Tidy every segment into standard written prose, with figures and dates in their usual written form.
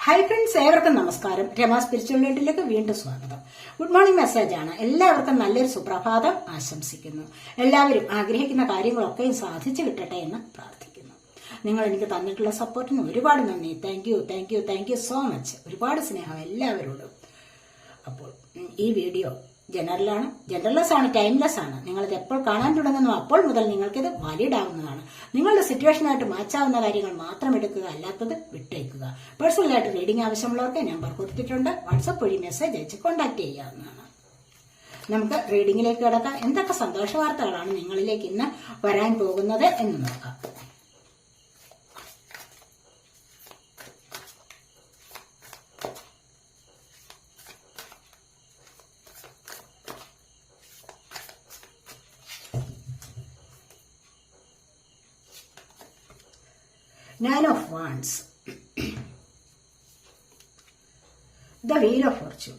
Hi friends, ഏവർക്കും നമസ്കാരം. Rama spiritual വേൾഡിലേക്ക് വീണ്ടും സ്വാഗതം. ഗുഡ് മോർണിംഗ് മെസ്സേജ് ആണ്. എല്ലാവർക്കും നല്ലൊരു സുപ്രഭാതം ആശംസിക്കുന്നു. എല്ലാവരും ആഗ്രഹിക്കുന്ന കാര്യങ്ങളൊക്കെയും സാധിച്ചു കിട്ടട്ടെ എന്ന് പ്രാർത്ഥിക്കുന്നു. നിങ്ങൾ എനിക്ക് തന്നിട്ടുള്ള സപ്പോർട്ടിന് ഒരുപാട് നന്ദി. Thank you so much. ഒരുപാട് സ്നേഹം എല്ലാവരോടും. അപ്പോൾ ഈ വീഡിയോ ജനറൽലെസ് ആണ്, ടൈംലെസ് ആണ്. നിങ്ങളിത് എപ്പോൾ കാണാൻ തുടങ്ങുന്നു അപ്പോൾ മുതൽ നിങ്ങൾക്കിത് വാലിഡ് ആവുന്നതാണ്. നിങ്ങളുടെ സിറ്റുവേഷനായിട്ട് മാച്ചാവുന്ന കാര്യങ്ങൾ മാത്രം എടുക്കുക, അല്ലാത്തത് വിട്ടേക്കുക. പേഴ്സണലായിട്ട് റീഡിംഗ് ആവശ്യമുള്ളവർക്ക് നമ്പർ കൊടുത്തിട്ടുണ്ട്. വാട്സപ്പ് വഴി മെസ്സേജ് അയച്ച് കോൺടാക്ട് ചെയ്യാവുന്നതാണ്. നമുക്ക് റീഡിംഗിലേക്ക് കിടക്കാം. എന്തൊക്കെ സന്തോഷ വാർത്തകളാണ് നിങ്ങളിലേക്ക് ഇന്ന് വരാൻ പോകുന്നത് എന്ന് നോക്കാം. Nine of Wands, the Wheel of Fortune,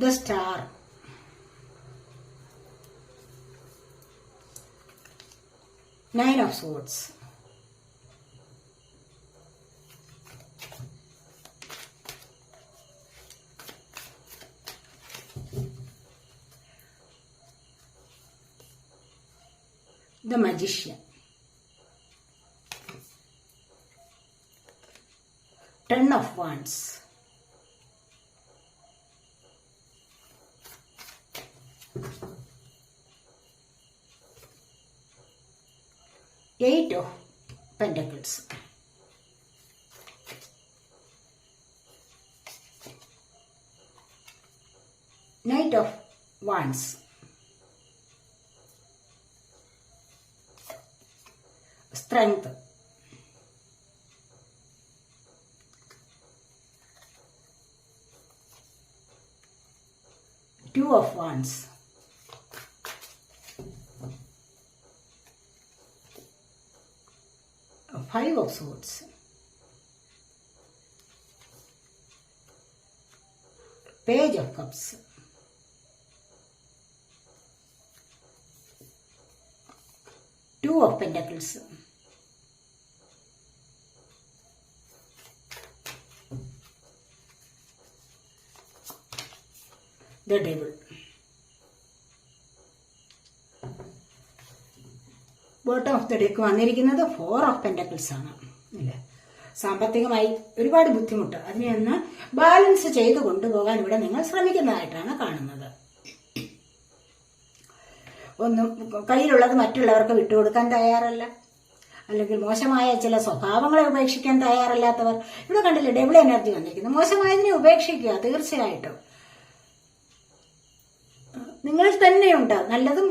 the Star, Nine of Swords, the Magician, Ten of Wands, Eight of Pentacles, Knight of Wands, Strength, Two of Wands, Five of Swords, Page of Cups, Two of Pentacles, the Devil. Bottom of the deck വന്നിരിക്കുന്നത് four of pentacles ആണ് അല്ലേ. സാമ്പത്തികമായി ഒരുപാട് ബുദ്ധിമുട്ട്, അതിനെ ഒന്ന് balance ചെയ്ത് കൊണ്ടുപോകാൻ ഇവിടെ നിങ്ങൾ ശ്രമിക്കുന്നതായിട്ടാണ് കാണുന്നത്. ഒന്നും കയ്യിലുള്ളത് മറ്റുള്ളവർക്ക് വിട്ടുകൊടുക്കാൻ തയ്യാറല്ല, അല്ലെങ്കിൽ മോശമായ ചില സ്വഭാവങ്ങളെ ഉപേക്ഷിക്കാൻ തയ്യാറല്ലാത്തവർ. ഇവിടെ കണ്ടില്ലേ, ഡബിൾ എനർജി വന്നിരിക്കുന്നു. മോശമായതിനെ ഉപേക്ഷിക്കുക തീർച്ചയായിട്ടും. നിങ്ങളിൽ തന്നെയുണ്ട് നല്ലതും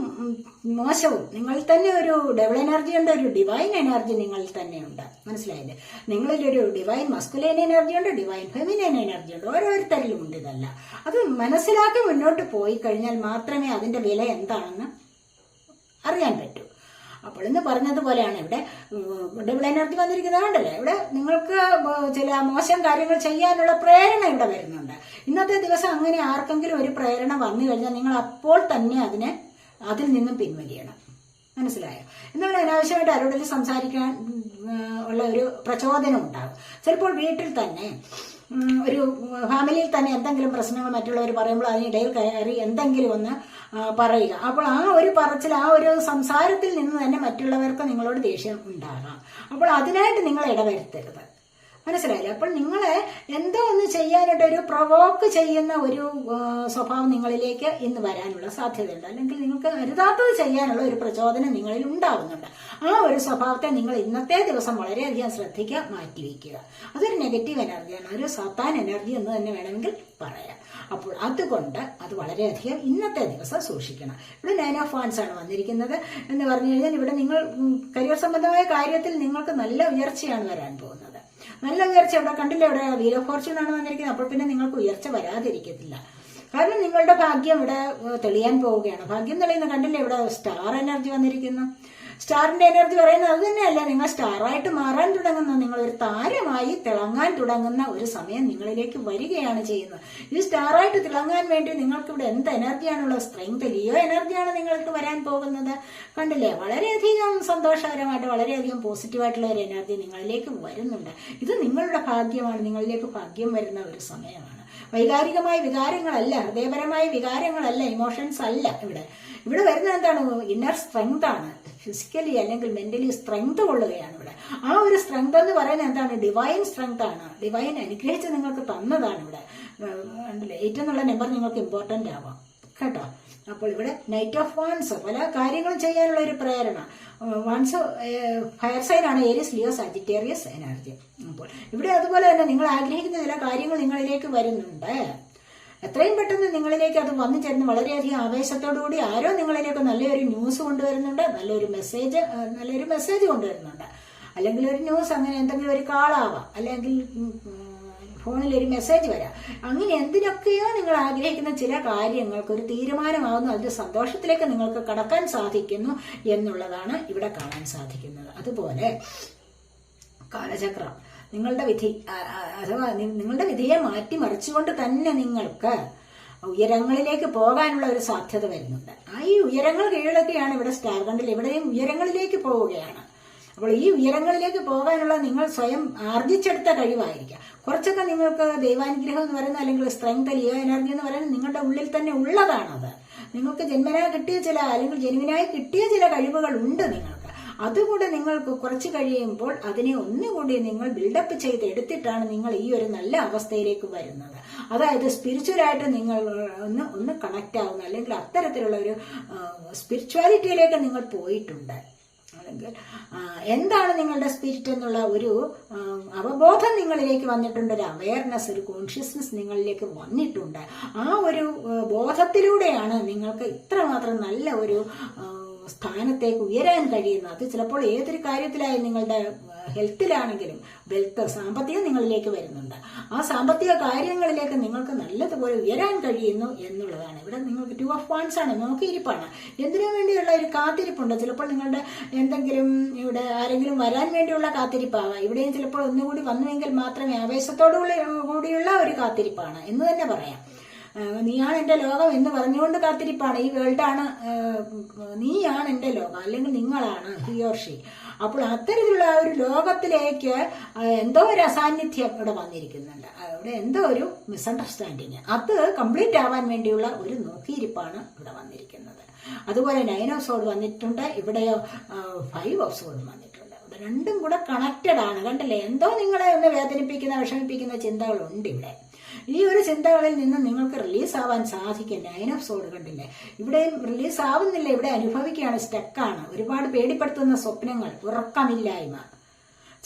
മോശവും. നിങ്ങളിൽ തന്നെ ഒരു ഡബിൾ എനർജി ഉണ്ട്, ഒരു ഡിവൈൻ എനർജി നിങ്ങളിൽ തന്നെയുണ്ട്. മനസ്സിലായില്ലേ? നിങ്ങളിലൊരു ഡിവൈൻ മസ്കുലൈൻ എനർജി ഉണ്ട്, ഡിവൈൻ ഫെമിനൈൻ എനർജി ഉണ്ട്. ഓരോരുത്തരിലും ഉണ്ട് ഇതല്ല. അത് മനസ്സിലാക്കി മുന്നോട്ട് പോയി കഴിഞ്ഞാൽ മാത്രമേ അതിന്റെ വില എന്താണെന്ന് അറിയാൻ പറ്റൂ. അപ്പോൾ ഇന്ന് പറഞ്ഞതുപോലെയാണ് ഇവിടെ ഡബിൾ എനർജി വന്നിരിക്കുന്നത്. കണ്ടല്ലേ, ഇവിടെ നിങ്ങൾക്ക് ചില മോശം കാര്യങ്ങൾ ചെയ്യാനുള്ള പ്രേരണ ഇവിടെ വരുന്നുണ്ട്. ഇന്നത്തെ ദിവസം അങ്ങനെ ആർക്കെങ്കിലും ഒരു പ്രേരണ വന്നു കഴിഞ്ഞാൽ നിങ്ങൾ അപ്പോൾ തന്നെ അതിൽ നിന്നും പിൻവലിയണം. മനസ്സിലായോ? എന്നുള്ള അനാവശ്യമായിട്ട് ആരോടെങ്കിലും സംസാരിക്കാൻ ഉള്ള ഒരു പ്രചോദനം ഉണ്ടാകും. ചിലപ്പോൾ വീട്ടിൽ തന്നെ ഒരു ഫാമിലിയിൽ തന്നെ എന്തെങ്കിലും പ്രശ്നങ്ങൾ മറ്റുള്ളവർ പറയുമ്പോൾ അതിനിടയിൽ കയറി എന്തെങ്കിലും ഒന്ന് പറയുക. അപ്പോൾ ആ ഒരു പറച്ചിൽ, ആ ഒരു സംസാരത്തിൽ നിന്ന് തന്നെ മറ്റുള്ളവർക്ക് നിങ്ങളോട് ദേഷ്യം ഉണ്ടാകാം. അപ്പോൾ അതിനായിട്ട് നിങ്ങൾ ഇടവരുത്തരുത്. മനസ്സിലായില്ലേ? അപ്പോൾ നിങ്ങളെ എന്തോ ഒന്ന് ചെയ്യാനായിട്ട് ഒരു പ്രൊവോക്ക് ചെയ്യുന്ന ഒരു സ്വഭാവം നിങ്ങളിലേക്ക് ഇന്ന് വരാനുള്ള സാധ്യതയുണ്ട്. അല്ലെങ്കിൽ നിങ്ങൾക്ക് അരുതാത്തത് ചെയ്യാനുള്ള ഒരു പ്രചോദനം നിങ്ങളിൽ ഉണ്ടാവുന്നുണ്ട്. ആ ഒരു സ്വഭാവത്തെ നിങ്ങൾ ഇന്നത്തെ ദിവസം വളരെയധികം ശ്രദ്ധിക്കുക, മാറ്റിവെക്കുക. അതൊരു നെഗറ്റീവ് എനർജിയാണ്, ഒരു സാത്താൻ എനർജി എന്ന് തന്നെ വേണമെങ്കിൽ പറയാം. അപ്പോൾ അതുകൊണ്ട് അത് വളരെയധികം ഇന്നത്തെ ദിവസം സൂക്ഷിക്കണം. ഇവിടെ നൈൻ ഓഫ് വാൻഡ്സ് ആണ് വന്നിരിക്കുന്നത് എന്ന് പറഞ്ഞു കഴിഞ്ഞാൽ ഇവിടെ നിങ്ങൾ കരിയർ സംബന്ധമായ കാര്യത്തിൽ നിങ്ങൾക്ക് നല്ല ഉയർച്ചയാണ് വരാൻ പോകുന്നത്. നല്ല ഉയർച്ച ഇവിടെ കണ്ടില്ല, ഇവിടെ വീൽ ഓഫ് ഫോർച്യൂൺ ആണ് വന്നിരിക്കുന്നത്. അപ്പോൾ പിന്നെ നിങ്ങൾക്ക് ഉയർച്ച വരാതിരിക്കത്തില്ല. കാരണം നിങ്ങളുടെ ഭാഗ്യം ഇവിടെ തെളിയാൻ പോവുകയാണ്. ഭാഗ്യം തെളിയുന്ന കണ്ടില്ലേ, ഇവിടെ സ്റ്റാർ എനർജി വന്നിരിക്കുന്നു. സ്റ്റാറിന്റെ എനർജി പറയുന്നത് അത് തന്നെയല്ല. നിങ്ങൾ സ്റ്റാറായിട്ട് മാറാൻ തുടങ്ങുന്ന, നിങ്ങൾ ഒരു താരമായി തിളങ്ങാൻ തുടങ്ങുന്ന ഒരു സമയം നിങ്ങളിലേക്ക് വരികയാണ് ചെയ്യുന്നത്. ഈ സ്റ്റാറായിട്ട് തിളങ്ങാൻ വേണ്ടി നിങ്ങൾക്ക് ഇവിടെ എന്ത് എനർജിയാണുള്ളത്? സ്ട്രെങ്ത്, ലിയോ എനർജിയാണ് നിങ്ങൾക്ക് വരാൻ പോകുന്നത്. കണ്ടില്ലേ, വളരെയധികം സന്തോഷകരമായിട്ട് വളരെയധികം പോസിറ്റീവായിട്ടുള്ള ഒരു എനർജി നിങ്ങളിലേക്ക് വരുന്നുണ്ട്. ഇത് നിങ്ങളുടെ ഭാഗ്യമാണ്, നിങ്ങളിലേക്ക് ഭാഗ്യം വരുന്ന ഒരു സമയമാണ്. വൈകാരികമായ വികാരങ്ങളല്ല, ഹൃദയപരമായ വികാരങ്ങളല്ല, ഇമോഷൻസ് അല്ല. ഇവിടെ വരുന്നത് എന്താണ്? ഇന്നർ സ്ട്രെങ്ത് ആണ്. ഫിസിക്കലി അല്ലെങ്കിൽ മെന്റലി സ്ട്രെങ്ത് കൊള്ളുകയാണ് ഇവിടെ. ആ ഒരു സ്ട്രെങ്ത് എന്ന് പറയുന്നത് എന്താണ്? ഡിവൈൻ സ്ട്രെങ്ത് ആണ്. ഡിവൈൻ അനുഗ്രഹിച്ച് നിങ്ങൾക്ക് തന്നതാണ് ഇവിടെ. 8 എന്നുള്ള നമ്പർ നിങ്ങൾക്ക് ഇമ്പോർട്ടന്റ് ആവാം കേട്ടോ. അപ്പോൾ ഇവിടെ നൈറ്റ് ഓഫ് വാൻസ്, പല കാര്യങ്ങളും ചെയ്യാനുള്ള ഒരു പ്രേരണ. വാൻസ് ഫയർ സൈൻ ആണ്, ഏരിയസ്, ലിയോ, സാജിറ്റേറിയസ് എനർജി. അപ്പോൾ ഇവിടെ അതുപോലെ തന്നെ നിങ്ങൾ ആഗ്രഹിക്കുന്ന ചില കാര്യങ്ങൾ നിങ്ങളിലേക്ക് വരുന്നുണ്ട്. എത്രയും പെട്ടെന്ന് നിങ്ങളിലേക്ക് അത് വന്നു ചേർന്ന് വളരെയധികം ആവേശത്തോടുകൂടി ആരോ നിങ്ങളിലേക്ക് നല്ലൊരു ന്യൂസ് കൊണ്ടുവരുന്നുണ്ട്, നല്ലൊരു മെസ്സേജ് കൊണ്ടുവരുന്നുണ്ട്. അല്ലെങ്കിൽ ഒരു ന്യൂസ്, അങ്ങനെ എന്തെങ്കിലും ഒരു കാളാവാം, അല്ലെങ്കിൽ ഫോണിൽ ഒരു മെസ്സേജ് വരാം. അങ്ങനെ എന്തിനൊക്കെയോ നിങ്ങൾ ആഗ്രഹിക്കുന്ന ചില കാര്യങ്ങൾക്ക് ഒരു തീരുമാനമാകുന്നു, അതിന്റെ സന്തോഷത്തിലേക്ക് നിങ്ങൾക്ക് കടക്കാൻ സാധിക്കുന്നു എന്നുള്ളതാണ് ഇവിടെ കാണാൻ സാധിക്കുന്നത്. അതുപോലെ കാലചക്രം, നിങ്ങളുടെ വിധി അഥവാ നിങ്ങളുടെ വിധിയെ മാറ്റിമറിച്ചുകൊണ്ട് തന്നെ നിങ്ങൾക്ക് ഉയരങ്ങളിലേക്ക് പോകാനുള്ള ഒരു സാധ്യത വരുന്നുണ്ട്. ഈ ഉയരങ്ങൾ കീഴടക്കുകയാണ് ഇവിടെ സ്റ്റാർ. കണ്ടില്ല, ഇവിടെയും ഉയരങ്ങളിലേക്ക് പോവുകയാണ്. അപ്പോൾ ഈ ഉയരങ്ങളിലേക്ക് പോകാനുള്ള നിങ്ങൾ സ്വയം ആർജിച്ചെടുത്ത കഴിവായിരിക്കാം. കുറച്ചൊക്കെ നിങ്ങൾക്ക് ദൈവാനുഗ്രഹം എന്ന് പറയുന്നത്, അല്ലെങ്കിൽ സ്ട്രെങ്ത്, ലിയോ എനർജി എന്ന് പറയുന്നത് നിങ്ങളുടെ ഉള്ളിൽ തന്നെ ഉള്ളതാണത്. നിങ്ങൾക്ക് ജന്മനാ കിട്ടിയ ചില, അല്ലെങ്കിൽ ജന്മനായി കിട്ടിയ ചില കഴിവുകൾ ഉണ്ട് നിങ്ങൾക്ക്. അതുകൂടെ നിങ്ങൾക്ക് കുറച്ച് കഴിയുമ്പോൾ അതിനെ ഒന്നുകൂടി നിങ്ങൾ ബിൽഡപ്പ് ചെയ്തെടുത്തിട്ടാണ് നിങ്ങൾ ഈ ഒരു നല്ല അവസ്ഥയിലേക്ക് വരുന്നത്. അതായത് സ്പിരിച്വലായിട്ട് നിങ്ങൾ ഒന്ന് കണക്ട് ആവുന്ന, അല്ലെങ്കിൽ അത്തരത്തിലുള്ള ഒരു സ്പിരിച്വാലിറ്റിയിലേക്ക് നിങ്ങൾ പോയിട്ടുണ്ട്. അല്ലെങ്കിൽ എന്താണ് നിങ്ങളുടെ സ്പിരിറ്റ് എന്നുള്ള ഒരു അവബോധം നിങ്ങളിലേക്ക് വന്നിട്ടുണ്ട്, ഒരു അവയർനെസ്, ഒരു കോൺഷ്യസ്നെസ് നിങ്ങളിലേക്ക് വന്നിട്ടുണ്ട്. ആ ഒരു ബോധത്തിലൂടെയാണ് നിങ്ങൾക്ക് ഇത്രമാത്രം നല്ല ഒരു സ്ഥാനത്തേക്ക് ഉയരാൻ കഴിയുന്നത്. അത് ചിലപ്പോൾ ഏതൊരു കാര്യത്തിലായി, നിങ്ങളുടെ ഹെൽത്തിലാണെങ്കിലും വെൽത്ത്, സാമ്പത്തികം നിങ്ങളിലേക്ക് വരുന്നുണ്ട്. ആ സാമ്പത്തിക കാര്യങ്ങളിലേക്ക് നിങ്ങൾക്ക് നല്ലതുപോലെ ഉയരാൻ കഴിയുന്നു എന്നുള്ളതാണ്. ഇവിടെ നിങ്ങൾക്ക് 2 ഓഫ് വാൻസ് ആണ്, നോക്കിയിരിപ്പാണ്. എന്തിനു വേണ്ടിയുള്ള ഒരു കാത്തിരിപ്പുണ്ട്. ചിലപ്പോൾ നിങ്ങളുടെ എന്തെങ്കിലും ഇവിടെ ആരെങ്കിലും വരാൻ വേണ്ടിയുള്ള കാത്തിരിപ്പാവാം. ഇവിടെയും ചിലപ്പോൾ ഒന്നുകൂടി വന്നുവെങ്കിൽ മാത്രമേ, ആവേശത്തോടു കൂടിയുള്ള ഒരു കാത്തിരിപ്പാണ് എന്ന് തന്നെ പറയാം. നീയാണ് എന്റെ ലോകം എന്ന് പറഞ്ഞുകൊണ്ട് കാത്തിരിപ്പാണ്. ഈ വേൾഡാണ്, നീയാണ് എന്റെ ലോകം, അല്ലെങ്കിൽ നിങ്ങളാണ്, ഹി ഓർ ഷീ. അപ്പോൾ അത്തരത്തിലുള്ള ആ ഒരു ലോകത്തിലേക്ക് എന്തോ ഒരു അസാന്നിധ്യം ഇവിടെ വന്നിരിക്കുന്നുണ്ട്. ഇവിടെ എന്തോ ഒരു മിസ്അണ്ടർസ്റ്റാൻഡിങ്, അത് കംപ്ലീറ്റ് ആവാൻ വേണ്ടിയുള്ള ഒരു നോക്കിയിരിപ്പാണ് ഇവിടെ വന്നിരിക്കുന്നത്. അതുപോലെ 9 ഓഫ് സോഡ് വന്നിട്ടുണ്ട്, ഇവിടെയോ 5 ഓഫ് സോഡ് വന്നിട്ടുണ്ട്. ഇവിടെ രണ്ടും കൂടെ കണക്റ്റഡ് ആണ്. കണ്ടില്ലേ, എന്തോ നിങ്ങളെ ഒന്ന് വേദനിപ്പിക്കുന്ന, വിഷമിപ്പിക്കുന്ന ചിന്തകളുണ്ട് ഇവിടെ. ഈ ഒരു ചിന്തകളിൽ നിന്ന് നിങ്ങൾക്ക് റിലീസ് ആവാൻ സാധിക്കും. 9 ഓഫ് സോഡ് കണ്ടില്ലേ, ഇവിടെയും റിലീസ് ആവുന്നില്ല, ഇവിടെ അനുഭവിക്കുകയാണ്, സ്റ്റക്കാണ്. ഒരുപാട് പേടിപ്പെടുത്തുന്ന സ്വപ്നങ്ങൾ, ഉറക്കമില്ലായ്മ.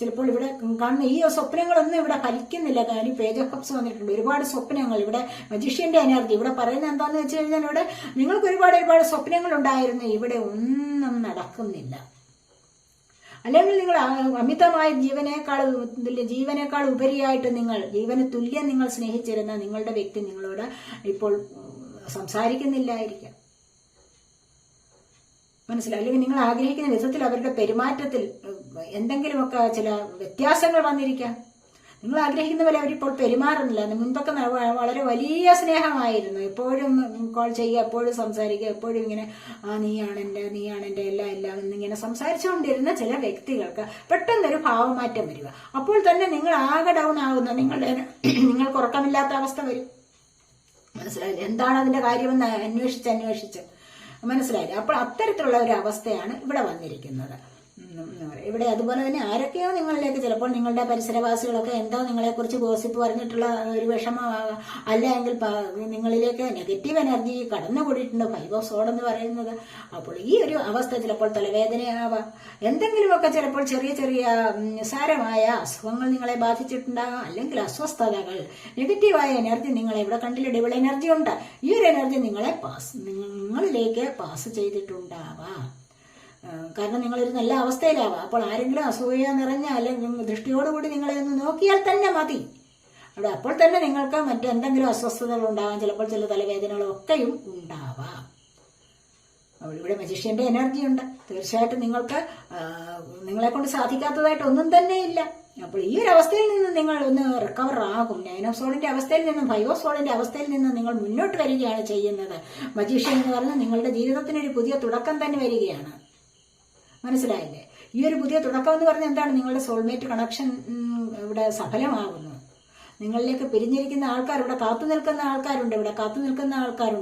ചിലപ്പോൾ ഇവിടെ കാണുന്ന ഈ സ്വപ്നങ്ങളൊന്നും ഇവിടെ ഫലിക്കുന്നില്ല. കാര്യം പേജ് ഓഫ് കപ്സ് വന്നിട്ടുണ്ട്, ഒരുപാട് സ്വപ്നങ്ങൾ. ഇവിടെ മജീഷ്യന്റെ എനർജി ഇവിടെ പറയുന്നത് എന്താന്ന് വെച്ച് കഴിഞ്ഞാൽ, ഇവിടെ നിങ്ങൾക്ക് ഒരുപാട് സ്വപ്നങ്ങൾ ഉണ്ടായിരുന്നു, ഇവിടെ ഒന്നും നടക്കുന്നില്ല. അല്ലെങ്കിൽ നിങ്ങൾ അമിതമായ ജീവനേക്കാൾ ഉപരിയായിട്ട് നിങ്ങൾ ജീവന് തുല്യം നിങ്ങൾ സ്നേഹിച്ചിരുന്ന നിങ്ങളുടെ വ്യക്തി നിങ്ങളോട് ഇപ്പോൾ സംസാരിക്കുന്നില്ലായിരിക്കാം. മനസ്സിലായി? അല്ലെങ്കിൽ നിങ്ങൾ ആഗ്രഹിക്കുന്ന വിധത്തിൽ അവരുടെ പെരുമാറ്റത്തിൽ എന്തെങ്കിലുമൊക്കെ ചില വ്യത്യാസങ്ങൾ വന്നിരിക്കാം. നിങ്ങൾ ആഗ്രഹിക്കുന്ന പോലെ അവരിപ്പോൾ പെരുമാറുന്നില്ല. മുൻപൊക്കെ വളരെ വലിയ സ്നേഹമായിരുന്നു. എപ്പോഴും കോൾ ചെയ്യുക, എപ്പോഴും സംസാരിക്കുക, എപ്പോഴും ഇങ്ങനെ നീയാണ് എൻ്റെ എല്ലാം എന്നിങ്ങനെ സംസാരിച്ചുകൊണ്ടിരുന്ന ചില വ്യക്തികൾക്ക് പെട്ടെന്നൊരു ഭാവമാറ്റം വരിക. അപ്പോൾ തന്നെ നിങ്ങൾ ആകെ ഡൗൺ ആകുന്ന, നിങ്ങൾക്ക് ഉറക്കമില്ലാത്ത അവസ്ഥ വരും. മനസ്സിലായില്ലേ? എന്താണ് അതിന്റെ കാര്യമെന്ന് അന്വേഷിച്ച് മനസ്സിലായില്ലേ? അപ്പോൾ അത്തരത്തിലുള്ള ഒരു അവസ്ഥയാണ് ഇവിടെ വന്നിരിക്കുന്നത്. ഇവിടെ അതുപോലെ തന്നെ ആരൊക്കെയോ നിങ്ങളിലേക്ക്, ചിലപ്പോൾ നിങ്ങളുടെ പരിസരവാസികളൊക്കെ എന്തോ നിങ്ങളെക്കുറിച്ച് ഗോസിപ്പ് പറഞ്ഞിട്ടുള്ള ഒരു വിഷമമാകാം, അല്ലെങ്കിൽ നിങ്ങളിലേക്ക് നെഗറ്റീവ് എനർജി കടന്നുകൂടിയിട്ടുണ്ട്. 5 ഓഫ് സോഡ് എന്ന് പറയുന്നത്. അപ്പോൾ ഈ ഒരു അവസ്ഥ ചിലപ്പോൾ തലവേദനയാവാം, എന്തെങ്കിലുമൊക്കെ ചിലപ്പോൾ ചെറിയ നിസ്സാരമായ അസുഖങ്ങൾ നിങ്ങളെ ബാധിച്ചിട്ടുണ്ടാകാം, അല്ലെങ്കിൽ അസ്വസ്ഥതകൾ, നെഗറ്റീവായ എനർജി നിങ്ങളെ ഇവിടെ കണ്ടില്ല, ഡബിൾ എനർജി ഉണ്ട്. ഈ ഒരു എനർജി നിങ്ങളിലേക്ക് പാസ് ചെയ്തിട്ടുണ്ടാവാം. കാരണം നിങ്ങളൊരു നല്ല അവസ്ഥയിലാവാം. അപ്പോൾ ആരെങ്കിലും അസൂയ നിറഞ്ഞ അല്ലെങ്കിൽ ദൃഷ്ടിയോടുകൂടി നിങ്ങളെ ഒന്ന് നോക്കിയാൽ തന്നെ മതി. അവിടെ അപ്പോൾ തന്നെ നിങ്ങൾക്ക് മറ്റെന്തെങ്കിലും അസ്വസ്ഥതകൾ ഉണ്ടാവാം, ചിലപ്പോൾ ചില തലവേദനകളൊക്കെയും ഉണ്ടാവാം. ഇവിടെ മജീഷ്യന്റെ എനർജി ഉണ്ട്. തീർച്ചയായിട്ടും നിങ്ങൾക്ക് നിങ്ങളെ കൊണ്ട് സാധിക്കാത്തതായിട്ട് ഒന്നും തന്നെ ഇല്ല. അപ്പോൾ ഈ ഒരു അവസ്ഥയിൽ നിന്ന് നിങ്ങൾ ഒന്ന് റിക്കവർ ആകും. 9 ഓഫ് സോളിന്റെ അവസ്ഥയിൽ നിന്നും 5 ഓഫ് സോളിന്റെ അവസ്ഥയിൽ നിന്നും നിങ്ങൾ മുന്നോട്ട് വരികയാണ് ചെയ്യുന്നത്. മജീഷ്യൻ എന്ന് പറഞ്ഞാൽ നിങ്ങളുടെ ജീവിതത്തിനൊരു പുതിയ തുടക്കം തന്നെ വരികയാണ്. മനസ്സിലായില്ലേ? ഈ ഒരു പുതിയ തുടക്കം എന്ന് പറഞ്ഞാൽ എന്താണ്? നിങ്ങളുടെ സോൾമേറ്റ് കണക്ഷൻ ഇവിടെ സഫലമാകുന്നു. നിങ്ങളിലേക്ക് പിരിഞ്ഞിരിക്കുന്ന ആൾക്കാർ ഇവിടെ കാത്തു നിൽക്കുന്ന ആൾക്കാരുണ്ട്.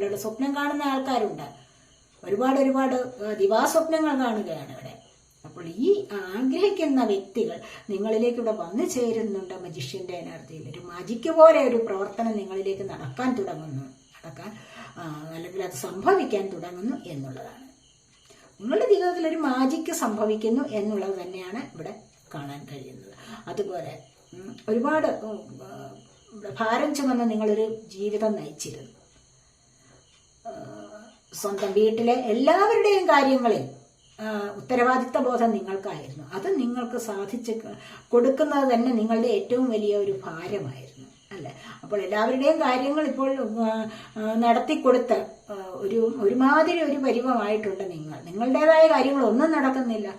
ഇവിടെ സ്വപ്നം കാണുന്ന ആൾക്കാരുണ്ട്. ഒരുപാട് ദിവാസ്വപ്നങ്ങൾ കാണുകയാണ് ഇവിടെ. അപ്പോൾ ഈ ആഗ്രഹിക്കുന്ന വ്യക്തികൾ നിങ്ങളിലേക്ക് ഇവിടെ വന്നു ചേരുന്നുണ്ട്. മജിഷ്യന്റെ എനർജിയിൽ ഒരു മാജിക്ക് പോലെ ഒരു പ്രവർത്തനം നിങ്ങളിലേക്ക് നടക്കാൻ തുടങ്ങുന്നു, അല്ലെങ്കിൽ അത് സംഭവിക്കാൻ തുടങ്ങുന്നു എന്നുള്ളതാണ്. നിങ്ങളുടെ ജീവിതത്തിൽ ഒരു മാജിക്ക് സംഭവിക്കുന്നു എന്നുള്ളത് തന്നെയാണ് ഇവിടെ കാണാൻ കഴിയുന്നത്. അതുപോലെ ഒരുപാട് ഭാരം ചുമന്ന് നിങ്ങളൊരു ജീവിതം നയിച്ചിരുന്നു. സ്വന്തം വീട്ടിലെ എല്ലാവരുടെയും കാര്യങ്ങളിൽ ഉത്തരവാദിത്ത ബോധം നിങ്ങൾക്കായിരുന്നു. അത് നിങ്ങൾക്ക് സാധിച്ച് കൊടുക്കുന്നത് തന്നെ നിങ്ങളുടെ ഏറ്റവും വലിയ ഒരു ഭാരമായിരുന്നു, അല്ലെ? അപ്പോൾ എല്ലാവരുടെയും കാര്യങ്ങൾ ഇപ്പോൾ നടത്തിക്കൊടുത്ത് ഒരുമാതിരി ഒരു പരിവമായിട്ടുണ്ട്. നിങ്ങളുടേതായ കാര്യങ്ങളൊന്നും നടക്കുന്നില്ല.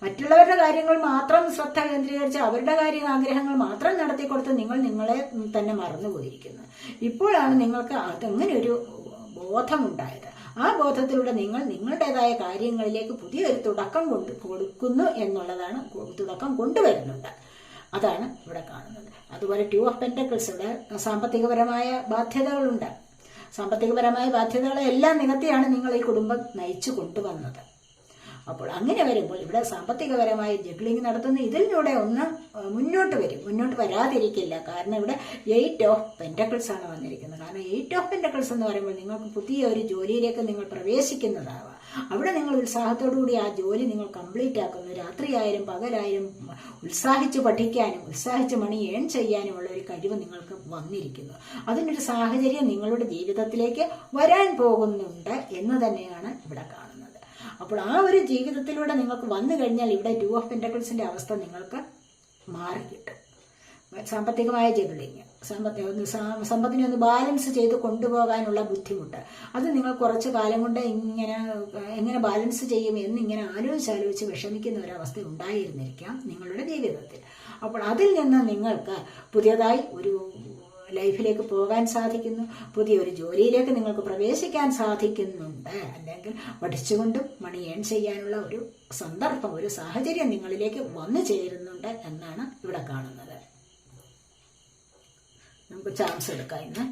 മറ്റുള്ളവരുടെ കാര്യങ്ങൾ മാത്രം ശ്രദ്ധ കേന്ദ്രീകരിച്ച് അവരുടെ ആഗ്രഹങ്ങൾ മാത്രം നടത്തിക്കൊടുത്ത് നിങ്ങളെ തന്നെ മറന്നുപോയിരിക്കുന്നു. ഇപ്പോഴാണ് നിങ്ങൾക്ക് അതങ്ങനെ ഒരു ബോധമുണ്ടായത്. ആ ബോധത്തിലൂടെ നിങ്ങളുടേതായ കാര്യങ്ങളിലേക്ക് പുതിയൊരു തുടക്കം കൊടുക്കുന്നു എന്നുള്ളതാണ്, തുടക്കം കൊണ്ടുവരുന്നുണ്ട്. അതാണ് ഇവിടെ കാണുന്നത്. അതുപോലെ 2 ഓഫ് പെന്റക്കിൾസ്, ഇവിടെ സാമ്പത്തികപരമായ ബാധ്യതകളുണ്ട്. സാമ്പത്തികപരമായ ബാധ്യതകളെ എല്ലാം നികത്തിയാണ് നിങ്ങൾ ഈ കുടുംബം നയിച്ചു കൊണ്ടുവന്നത്. അപ്പോൾ അങ്ങനെ വരുമ്പോൾ ഇവിടെ സാമ്പത്തികപരമായ ജഗ്ലിംഗ് നടത്തുന്ന ഇതിലൂടെ ഒന്ന് മുന്നോട്ട് വരാതിരിക്കില്ല. കാരണം ഇവിടെ 8 ഓഫ് പെന്റക്കിൾസ് ആണ് വന്നിരിക്കുന്നത്. കാരണം 8 ഓഫ് പെന്റക്കിൾസ് എന്ന് പറയുമ്പോൾ നിങ്ങൾക്ക് പുതിയ ഒരു ജോലിയിലേക്ക് നിങ്ങൾ പ്രവേശിക്കുന്നതാവാം. അവിടെ നിങ്ങൾ ഉത്സാഹത്തോടുകൂടി ആ ജോലി നിങ്ങൾ കംപ്ലീറ്റ് ആക്കുന്നു. രാത്രിയായാലും പകലായാലും ഉത്സാഹിച്ച് പഠിക്കാനും ഉത്സാഹിച്ച് മണി ഏൺ ചെയ്യാനുമുള്ള ഒരു കഴിവ് നിങ്ങൾക്ക് വന്നിരിക്കുന്നു. അതിനൊരു സാഹചര്യം നിങ്ങളുടെ ജീവിതത്തിലേക്ക് വരാൻ പോകുന്നുണ്ട് എന്ന് തന്നെയാണ് ഇവിടെ കാണുന്നത്. അപ്പോൾ ആ ഒരു ജീവിതത്തിലൂടെ നിങ്ങൾക്ക് വന്നു കഴിഞ്ഞാൽ ഇവിടെ 2 ഓഫ് പെന്റക്കിൾസിന്റെ അവസ്ഥ നിങ്ങൾക്ക് മാറിക്കിട്ടും. സാമ്പത്തികമായ ജഗ്ലിംഗ്, സമ്പത്തിനെ ഒന്ന് ബാലൻസ് ചെയ്ത് കൊണ്ടുപോകാനുള്ള ബുദ്ധിമുട്ട്, അത് നിങ്ങൾ കുറച്ചു കാലം കൊണ്ട് എങ്ങനെ ബാലൻസ് ചെയ്യും എന്നിങ്ങനെ ആലോചിച്ച് വിഷമിക്കുന്ന ഒരവസ്ഥ ഉണ്ടായിരുന്നിരിക്കാം നിങ്ങളുടെ ജീവിതത്തിൽ. അപ്പോൾ അതിൽ നിന്ന് നിങ്ങൾക്ക് പുതിയതായി ഒരു ലൈഫിലേക്ക് പോകാൻ സാധിക്കുന്നു. പുതിയൊരു ജോലിയിലേക്ക് നിങ്ങൾക്ക് പ്രവേശിക്കാൻ സാധിക്കുന്നുണ്ട്. അല്ലെങ്കിൽ പഠിച്ചുകൊണ്ടും മണി ഏൺ ചെയ്യാനുള്ള ഒരു സന്ദർഭം, ഒരു സാഹചര്യം നിങ്ങളിലേക്ക് വന്നു ചേരുന്നുണ്ട് എന്നാണ് ഇവിടെ കാണുന്നത്. നമുക്ക് ചാൻസ് എടുക്കാം ഇന്ന്.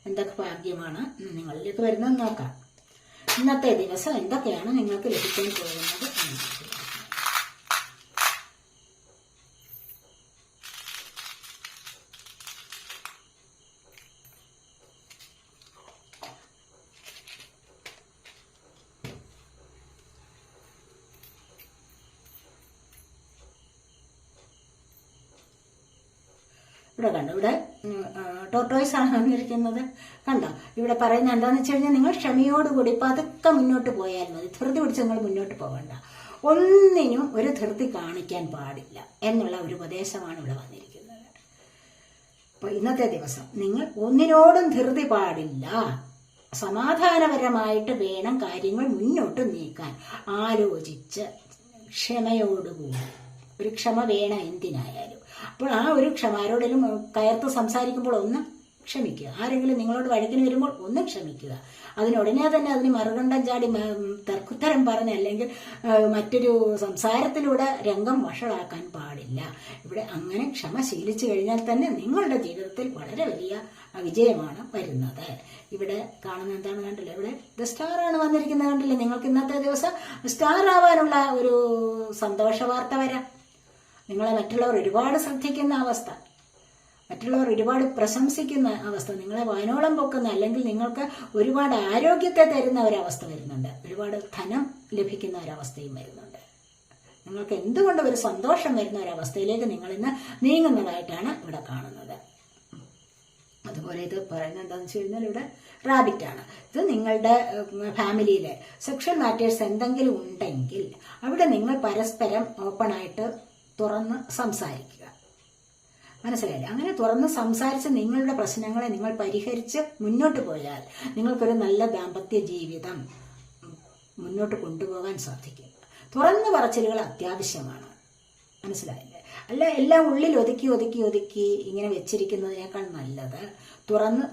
എന്തൊക്കെ ഭാഗ്യമാണ് നിങ്ങളിലേക്ക് വരുന്നത് നോക്കാം. ഇന്നത്തെ ദിവസം എന്തൊക്കെയാണ് നിങ്ങൾക്ക് ലഭിക്കാൻ പോകുന്നത്. ഇവിടെ കണ്ടോ, ഇവിടെ ടോർട്ടോയ്സ് ആണ് വന്നിരിക്കുന്നത്. കണ്ടോ, ഇവിടെ പറയുന്നത് എന്താണെന്ന് വെച്ച് കഴിഞ്ഞാൽ നിങ്ങൾ ക്ഷമയോടുകൂടി പതുക്കെ മുന്നോട്ട് പോയാൽ മതി. ധൃതി പിടിച്ച് നിങ്ങൾ മുന്നോട്ട് പോകണ്ട. ഒന്നിനും ഒരു ധൃതി കാണിക്കാൻ പാടില്ല എന്നുള്ള ഒരു ഉപദേശമാണ് ഇവിടെ വന്നിരിക്കുന്നത്. അപ്പോൾ ഇന്നത്തെ ദിവസം നിങ്ങൾ ഒന്നിനോടും ധൃതി പാടില്ല. സമാധാനപരമായിട്ട് വേണം കാര്യങ്ങൾ മുന്നോട്ട് നീക്കാൻ. ആലോചിച്ച് ക്ഷമയോടുകൂടി, ഒരു ക്ഷമ വേണം എന്തിനായാലും. അപ്പോൾ ആ ഒരു ക്ഷമ, ആരോടെങ്കിലും കയർത്ത് സംസാരിക്കുമ്പോൾ ഒന്ന് ക്ഷമിക്കുക. ആരെങ്കിലും നിങ്ങളോട് വഴക്കിന് വരുമ്പോൾ ഒന്ന് ക്ഷമിക്കുക. അതിനുടനെ തന്നെ അതിന് മറുകണ്ഠം ചാടി തർക്കുത്തരം പറഞ്ഞ് അല്ലെങ്കിൽ മറ്റൊരു സംസാരത്തിലൂടെ രംഗം വഷളാക്കാൻ പാടില്ല. ഇവിടെ അങ്ങനെ ക്ഷമ ശീലിച്ചു കഴിഞ്ഞാൽ തന്നെ നിങ്ങളുടെ ജീവിതത്തിൽ വളരെ വലിയ വിജയമാണ് വരുന്നത്. ഇവിടെ കാണുന്ന എന്താണ് കണ്ടില്ലേ, ഇവിടെ ദ സ്റ്റാർ ആണ് വന്നിരിക്കുന്നത്. കണ്ടില്ലേ, നിങ്ങൾക്ക് ഇന്നത്തെ ദിവസം സ്റ്റാർ ആവാനുള്ള ഒരു സന്തോഷ വാർത്ത വരാം. നിങ്ങളെ മറ്റുള്ളവർ ഒരുപാട് ശ്രദ്ധിക്കുന്ന അവസ്ഥ, മറ്റുള്ളവർ ഒരുപാട് പ്രശംസിക്കുന്ന അവസ്ഥ, നിങ്ങളെ വാനോളം പൊക്കുന്ന, അല്ലെങ്കിൽ നിങ്ങൾക്ക് ഒരുപാട് ആരോഗ്യത്തെ തരുന്ന ഒരവസ്ഥ വരുന്നുണ്ട്. ഒരുപാട് ധനം ലഭിക്കുന്ന ഒരവസ്ഥയും വരുന്നുണ്ട്. നിങ്ങൾക്ക് എന്തുകൊണ്ട് ഒരു സന്തോഷം വരുന്ന ഒരവസ്ഥയിലേക്ക് നിങ്ങൾ ഇന്ന് നീങ്ങുന്നതായിട്ടാണ് ഇവിടെ കാണുന്നത്. അതുപോലെ ഇത് പറയുന്നത് എന്താണെന്ന് വെച്ച് കഴിഞ്ഞാൽ ഇവിടെ റാബിറ്റ് ആണ്. ഇത് നിങ്ങളുടെ ഫാമിലിയിലെ സെക്ഷൽ മാറ്റേഴ്സ് എന്തെങ്കിലും ഉണ്ടെങ്കിൽ അവിടെ നിങ്ങൾ പരസ്പരം ഓപ്പണായിട്ട് തുറന്ന് സംസാരിക്കുക. മനസ്സിലായില്ലേ? അങ്ങനെ തുറന്ന് സംസാരിച്ച് നിങ്ങളുടെ പ്രശ്നങ്ങളെ നിങ്ങൾ പരിഹരിച്ച് മുന്നോട്ട് പോയാൽ നിങ്ങൾക്കൊരു നല്ല ദാമ്പത്യ ജീവിതം മുന്നോട്ട് കൊണ്ടുപോകാൻ സാധിക്കും. തുറന്നു പറച്ചിലുകൾ അത്യാവശ്യമാണ്, മനസ്സിലായില്ലേ? അല്ല എല്ലാം ഉള്ളിൽ ഒതുക്കി ഇങ്ങനെ വെച്ചിരിക്കുന്നതിനേക്കാൾ നല്ലത്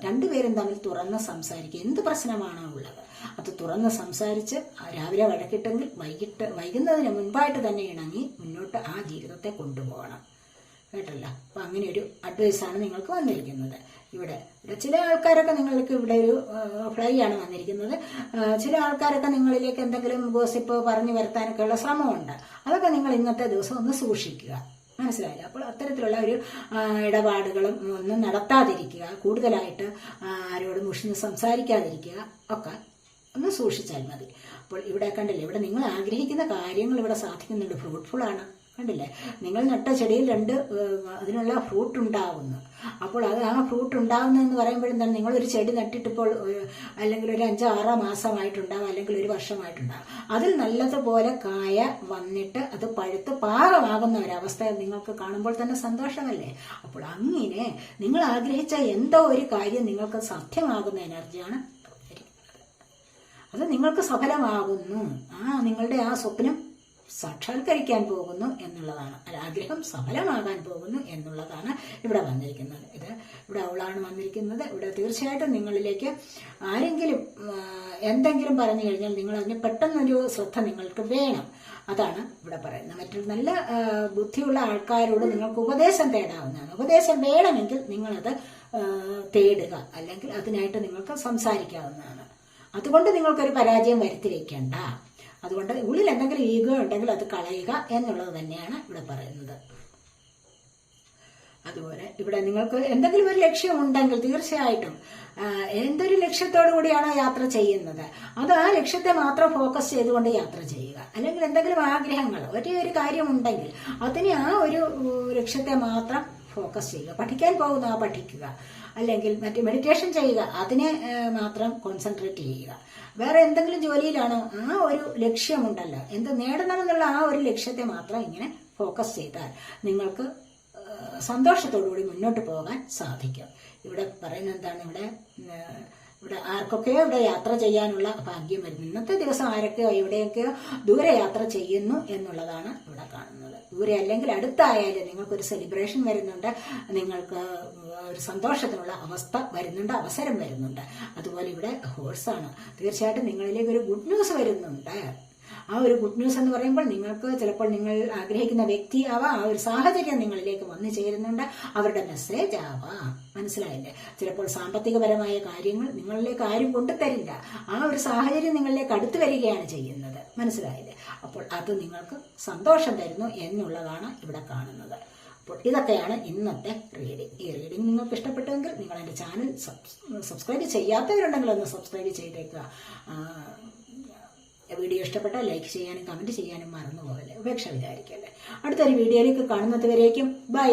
രണ്ടുപേരും തമ്മിൽ തുറന്ന് സംസാരിക്കുക. എന്ത് പ്രശ്നമാണോ ഉള്ളത് അത് തുറന്ന് സംസാരിച്ച് രാവിലെ വഴക്കിട്ടെങ്കിൽ വൈകുന്നതിന് മുൻപായിട്ട് തന്നെ ഇണങ്ങി മുന്നോട്ട് ആ ജീവിതത്തെ കൊണ്ടുപോകണം. കേട്ടല്ല? അപ്പൊ അങ്ങനെ ഒരു അഡ്വൈസാണ് നിങ്ങൾക്ക് വന്നിരിക്കുന്നത്. ഇവിടെ ചില ആൾക്കാരൊക്കെ നിങ്ങൾക്ക് ഇവിടെ ഒരു ഫ്ലൈ ആണ് വന്നിരിക്കുന്നത്. ചില ആൾക്കാരൊക്കെ നിങ്ങളിലേക്ക് എന്തെങ്കിലും ഗോസിപ്പ് പറഞ്ഞു വരുത്താനൊക്കെയുള്ള ശ്രമമുണ്ട്. അതൊക്കെ നിങ്ങൾ ഇന്നത്തെ ദിവസം ഒന്ന് സൂക്ഷിക്കുക, മനസ്സിലായില്ല? അപ്പോൾ അത്തരത്തിലുള്ള ഒരു ഇടപാടുകളും ഒന്നും നടത്താതിരിക്കുക, കൂടുതലായിട്ട് ആരോടും മുഷിഞ്ഞ് സംസാരിക്കാതിരിക്കുക ഒക്കെ ഒന്ന് സൂക്ഷിച്ചാൽ മതി. അപ്പോൾ ഇവിടെ കണ്ടില്ലേ, ഇവിടെ നിങ്ങൾ ആഗ്രഹിക്കുന്ന കാര്യങ്ങൾ ഇവിടെ സാധിക്കുന്നുണ്ട്, ഫ്രൂട്ട്ഫുൾ ആണ്. കണ്ടില്ലേ, നിങ്ങൾ നട്ട ചെടിയിൽ അതിനുള്ള ഫ്രൂട്ട് ഉണ്ടാവുന്നു. അപ്പോൾ അത് ആ ഫ്രൂട്ട് ഉണ്ടാവുന്നതെന്ന് പറയുമ്പോഴെന്താണ്, നിങ്ങളൊരു ചെടി നട്ടിട്ടിപ്പോൾ അല്ലെങ്കിൽ ഒരു 5-6 മാസമായിട്ടുണ്ടാവും, അല്ലെങ്കിൽ ഒരു വർഷമായിട്ടുണ്ടാവും. അതിൽ നല്ലതുപോലെ കായ വന്നിട്ട് അത് പഴുത്ത് പാകമാകുന്ന ഒരവസ്ഥ നിങ്ങൾക്ക് കാണുമ്പോൾ തന്നെ സന്തോഷമല്ലേ? അപ്പോൾ അങ്ങനെ നിങ്ങൾ ആഗ്രഹിച്ച എന്തോ ഒരു കാര്യം നിങ്ങൾക്ക് സാധ്യമാകുന്ന എനർജിയാണ് അത് നിങ്ങൾക്ക് സഫലമാകുന്നു. നിങ്ങളുടെ ആ സ്വപ്നം സാക്ഷാത്കരിക്കാൻ പോകുന്നു എന്നുള്ളതാണ്, ആഗ്രഹം സഫലമാകാൻ പോകുന്നു എന്നുള്ളതാണ് ഇവിടെ വന്നിരിക്കുന്നത്. ഇവിടെ അവളാണ് വന്നിരിക്കുന്നത്. ഇവിടെ തീർച്ചയായിട്ടും നിങ്ങളിലേക്ക് ആരെങ്കിലും എന്തെങ്കിലും പറഞ്ഞു കഴിഞ്ഞാൽ നിങ്ങൾ അതിന് പെട്ടെന്നൊരു ശ്രദ്ധ നിങ്ങൾക്ക് വേണം. അതാണ് ഇവിടെ പറയുന്നത്. മറ്റൊരു നല്ല ബുദ്ധിയുള്ള ആൾക്കാരോട് നിങ്ങൾക്ക് ഉപദേശം തേടാവുന്നതാണ്. ഉപദേശം വേണമെങ്കിൽ നിങ്ങളത് തേടുക, അല്ലെങ്കിൽ അതിനായിട്ട് നിങ്ങൾക്ക് സംസാരിക്കാവുന്നതാണ്. അതുകൊണ്ട് നിങ്ങൾക്കൊരു പരാജയം വരുത്തി വയ്ക്കേണ്ട. അതുകൊണ്ട് ഉള്ളിൽ എന്തെങ്കിലും ഈഗോ ഉണ്ടെങ്കിൽ അത് കളയുക എന്നുള്ളത് തന്നെയാണ് ഇവിടെ പറയുന്നത്. അതുപോലെ ഇവിടെ നിങ്ങൾക്ക് എന്തെങ്കിലും ഒരു ലക്ഷ്യം ഉണ്ടെങ്കിൽ തീർച്ചയായിട്ടും എന്തൊരു ലക്ഷ്യത്തോടു കൂടിയാണോ യാത്ര ചെയ്യുന്നത് അത് ആ ലക്ഷ്യത്തെ മാത്രം ഫോക്കസ് ചെയ്തുകൊണ്ട് യാത്ര ചെയ്യുക. അല്ലെങ്കിൽ എന്തെങ്കിലും ആഗ്രഹങ്ങൾ ഒരു കാര്യം ഉണ്ടെങ്കിൽ അതിനെ ആ ഒരു ലക്ഷ്യത്തെ മാത്രം ഫോക്കസ് ചെയ്യുക. പഠിക്കാൻ പോകുന്ന പഠിക്കുക, അല്ലെങ്കിൽ മറ്റു മെഡിറ്റേഷൻ ചെയ്യുക, അതിനെ മാത്രം കോൺസെൻട്രേറ്റ് ചെയ്യുക. വേറെ എന്തെങ്കിലും ജോലിയിലാണോ ആ ഒരു ലക്ഷ്യമുണ്ടല്ലോ, എന്ത് നേടണമെന്നുള്ള ആ ഒരു ലക്ഷ്യത്തെ മാത്രം ഇങ്ങനെ ഫോക്കസ് ചെയ്താൽ നിങ്ങൾക്ക് സന്തോഷത്തോടുകൂടി മുന്നോട്ട് പോകാൻ സാധിക്കും. ഇവിടെ പറയുന്നത് എന്താണ്, ഇവിടെ ആർക്കൊക്കെയോ ഇവിടെ യാത്ര ചെയ്യാനുള്ള ഭാഗ്യം വരുന്നു. ഇന്നത്തെ ദിവസം ആരൊക്കെയോ എവിടെയൊക്കെയോ ദൂരെ യാത്ര ചെയ്യുന്നു എന്നുള്ളതാണ് ഇവിടെ കാണുന്നത്. ദൂരെ അല്ലെങ്കിൽ അടുത്തായാലും നിങ്ങൾക്കൊരു സെലിബ്രേഷൻ വരുന്നുണ്ട്, നിങ്ങൾക്ക് ഒരു സന്തോഷത്തിനുള്ള അവസ്ഥ വരുന്നുണ്ട്, അവസരം വരുന്നുണ്ട്. അതുപോലെ ഇവിടെ ഹോഴ്സാണ്. തീർച്ചയായിട്ടും നിങ്ങളിലേക്ക് ഒരു ഗുഡ് ന്യൂസ് വരുന്നുണ്ട്. ആ ഒരു ഗുഡ് ന്യൂസ് എന്ന് പറയുമ്പോൾ നിങ്ങൾക്ക് ചിലപ്പോൾ നിങ്ങൾ ആഗ്രഹിക്കുന്ന വ്യക്തിയാവാം, ആ ഒരു സാഹചര്യം നിങ്ങളിലേക്ക് വന്നു ചേരുന്നുണ്ട്, അവരുടെ മെസ്സേജ് ആവാം, മനസ്സിലായില്ലേ? ചിലപ്പോൾ സാമ്പത്തികപരമായ കാര്യങ്ങൾ നിങ്ങളിലേക്ക് ആരും കൊണ്ടുതരില്ല, ആ ഒരു സാഹചര്യം നിങ്ങളിലേക്ക് അടുത്തു വരികയാണ് ചെയ്യുന്നത്, മനസ്സിലായില്ലേ? അപ്പോൾ അത് നിങ്ങൾക്ക് സന്തോഷം തരുന്നു എന്നുള്ളതാണ് ഇവിടെ കാണുന്നത്. അപ്പോൾ ഇതൊക്കെയാണ് ഇന്നത്തെ റീഡിംഗ്. ഈ റീഡിംഗ് നിങ്ങൾക്ക് ഇഷ്ടപ്പെട്ടുവെങ്കിൽ നിങ്ങൾ എൻ്റെ ചാനൽ സബ്സ്ക്രൈബ് ചെയ്യാത്തവരുണ്ടെങ്കിൽ ഒന്ന് സബ്സ്ക്രൈബ് ചെയ്തേക്കുക. വീഡിയോ ഇഷ്ടപ്പെട്ടാൽ ലൈക്ക് ചെയ്യാനും കമന്റ് ചെയ്യാനും മറന്നു പോകല്ലേ, ഉപേക്ഷ വിചാരിക്കല്ലേ. അടുത്തൊരു വീഡിയോയിലേക്ക് കാണുന്നത് വരേക്കും ബൈ.